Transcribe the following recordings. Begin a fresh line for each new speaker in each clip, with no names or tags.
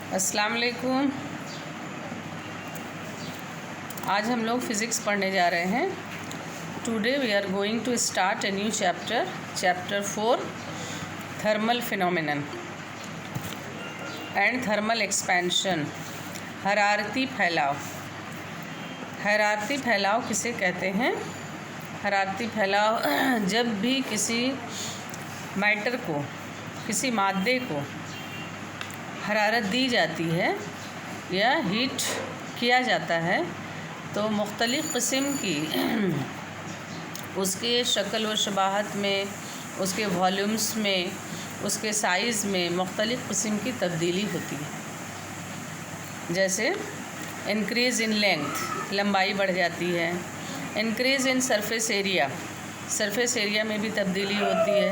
अस्सलाम वालेकुम। आज हम लोग फ़िज़िक्स पढ़ने जा रहे हैं। Today we are going to start a new chapter 4 thermal phenomenon and thermal expansion. हरारती फैलाव। हरारती फैलाव किसे कहते हैं? हरारती फैलाव जब भी किसी मैटर को, किसी मादे को हरारत दी जाती है या हीट किया जाता है तो मुख्तलिफ़ क़िस्म की उसके शक्ल व शबाहत में, उसके वॉल्यूम्स में, उसके साइज़ में मुख्तलिफ़ क़िस्म की तब्दीली होती है। जैसे इंक्रीज़ इन लेंथ, लंबाई बढ़ जाती है। Increase in surface area, surface area में भी तब्दीली होती है।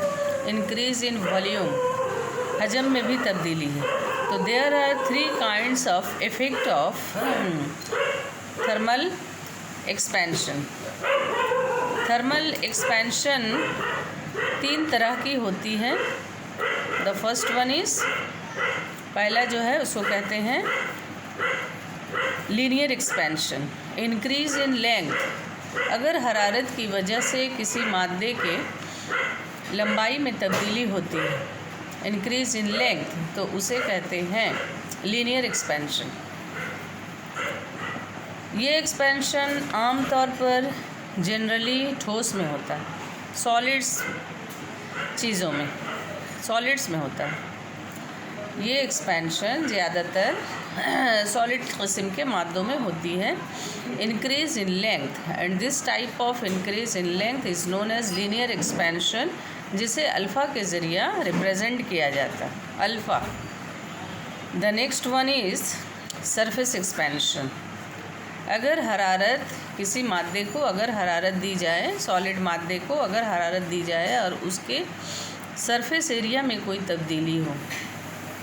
इंक्रीज़ इन वॉल्यूम, हजम में भी तब्दीली है। तो there are 3 kinds of effect of thermal expansion. Thermal expansion 3 तरह की होती है। द फर्स्ट वन इज़, पहला जो है उसको कहते हैं linear expansion. Increase in length, अगर हरारत की वजह से किसी मादे के लंबाई में तब्दीली होती है, इंक्रीज़ इन लेंथ, तो उसे कहते हैं लीनियर एक्सपेंशन। ये एक्सपेंशन आम तौर पर जनरली ठोस में होता है, सॉलिड्स चीज़ों में, सॉलिड्स में होता है। ये एक्सपेंशन ज़्यादातर सॉलिड किस्म के मादों में होती है। Increase in length, and this type of increase in length is known as linear expansion, जिसे अल्फ़ा के ज़रिया रिप्रेजेंट किया जाता है, alpha. The next one is surface expansion. अगर हरारत किसी मादे को अगर हरारत दी जाए, सॉलिड मादे को अगर हरारत दी जाए और उसके सरफेस एरिया में कोई तब्दीली हो,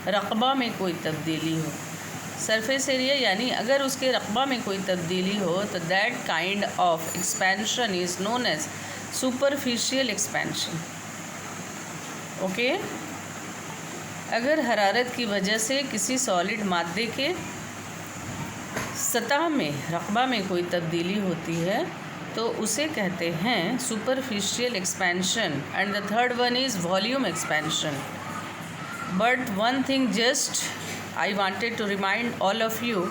रक़बा में कोई तब्दीली हो, सरफेस एरिया यानी अगर उसके रक़बा में कोई तब्दीली हो, तो that kind of expansion is known as superficial expansion. Okay. अगर हरारत की वजह से किसी सॉलिड मादे के सतह में, रक़बा में कोई तब्दीली होती है तो उसे कहते हैं superficial expansion. And the third one is volume expansion. But one thing just I wanted to remind all of you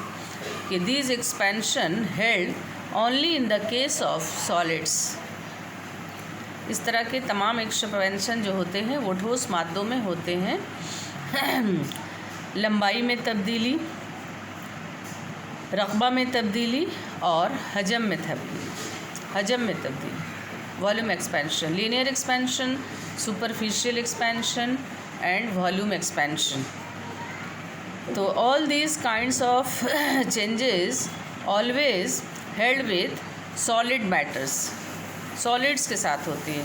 कि this expansion held only in the case of solids. इस तरह के तमाम एक्सपेंशन जो होते हैं वो ठोस मादों में होते हैं। लंबाई में तब्दीली, रक़बा में तब्दीली और हजम में तब्दीली, volume expansion, linear expansion, superficial expansion and volume expansion. तो all these kinds of changes always held with solid matters, solids के साथ होती है।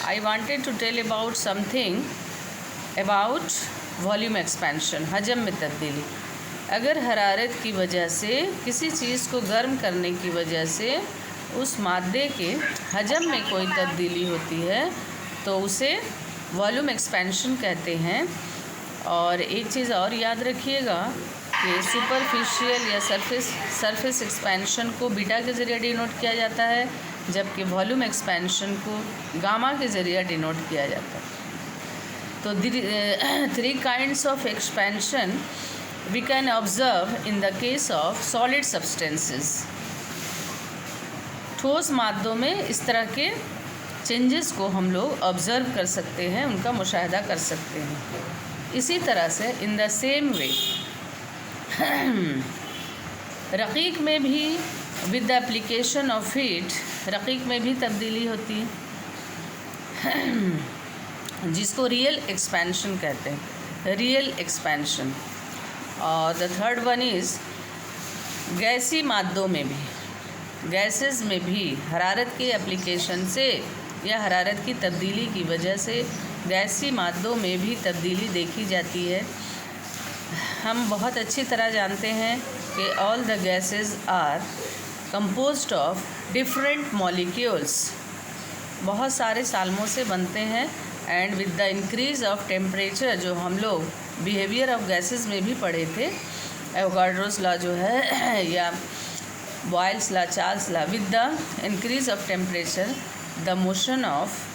I wanted to tell about something about volume expansion, हजम में तब्दीली। अगर हरारत की वजह से, किसी चीज़ को गर्म करने की वजह से उस मादे के हजम में कोई तब्दीली होती है तो उसे वॉल्यूम एक्सपेंशन कहते हैं। और एक चीज़ और याद रखिएगा कि सुपरफिशियल या सरफेस एक्सपेंशन को बीटा के ज़रिए डिनोट किया जाता है, जबकि वॉल्यूम एक्सपेंशन को गामा के ज़रिए डिनोट किया जाता है। तो 3 kinds of expansion we can observe in the case of solid substances. ठोस मादों में इस तरह के चेंजेस को हम लोग ऑब्ज़र्व कर सकते हैं, उनका मुशाहिदा कर सकते हैं। इसी तरह से इन द सेम वे रक़ीक़ में भी with the application of heat, रक़ीक़ में भी तब्दीली होती है, जिसको रियल एक्सपेंशन कहते हैं, रियल एक्सपेंशन। और द थर्ड वन इज़ गैसी मादों में भी, गैसेस में भी हरारत के एप्लीकेशन से या हरारत की तब्दीली की वजह से गैसी मादों में भी तब्दीली देखी जाती है। हम बहुत अच्छी तरह जानते हैं कि all the gases are composed of different molecules, बहुत सारे साल्मों से बनते हैं। And with the increase of temperature, जो हम लोग बिहेवियर ऑफ गैसेस में भी पढ़े थे। एवोगाड्रोस लॉ जो है या Boyle's law, Charles law, with the increase of temperature the motion of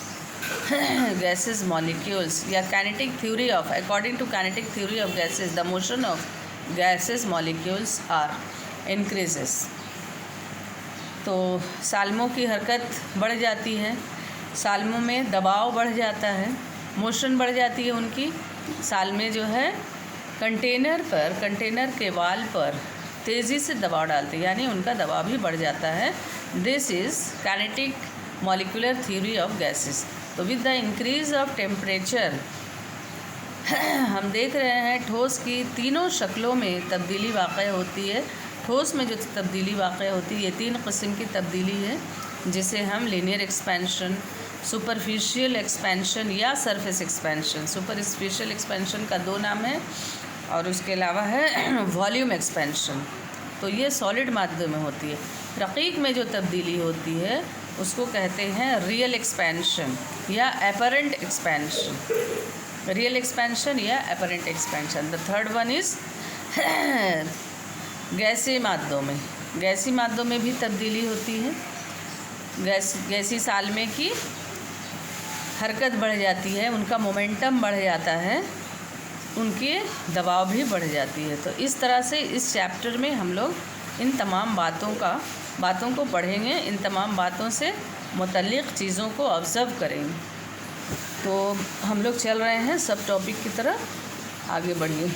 gases molecules या kinetic theory of according to kinetic theory of gases the motion of gases molecules are increases। तो साल्मों की हरकत बढ़ जाती है, साल्मों में दबाव बढ़ जाता है, मोशन बढ़ जाती है उनकी। साल्में जो है कंटेनर के वाल पर तेज़ी से दबाव डालते हैं, यानी उनका दबाव भी बढ़ जाता है। This is kinetic molecular theory of gases. तो with the increase of temperature हम देख रहे हैं ठोस की तीनों शक्लों में तब्दीली वाक़ होती है। ठोस में जो तब्दीली वाक़ होती है ये 3 किस्म की तब्दीली है, जिसे हम लीनियर एक्सपेंशन, सुपरफिशियल एक्सपेंशन या सरफेस एक्सपेंशन। सुपरफिशियल एक्सपेंशन का 2 नाम है और उसके अलावा है वॉल्यूम एक्सपेंशन। तो ये सॉलिड माध्यम में होती है। रक़ीक़ में जो तब्दीली होती है उसको कहते हैं रियल एक्सपेंशन या एपरेंट एक्सपेंशन। रियल एक्सपेंशन या apparent expansion. The third one is गैसी मादों में। गैसी मादों में भी तब्दीली होती है। गैसी साल्मे की हरकत बढ़ जाती है, उनका मोमेंटम बढ़ जाता है, उनके दबाव भी बढ़ जाती है। तो इस तरह से इस चैप्टर में हम लोग इन तमाम बातों को पढ़ेंगे, इन तमाम बातों से मुतल्लिक़ चीज़ों को ऑब्ज़र्व करेंगे। तो हम लोग चल रहे हैं सब टॉपिक की तरफ, आगे बढ़िए।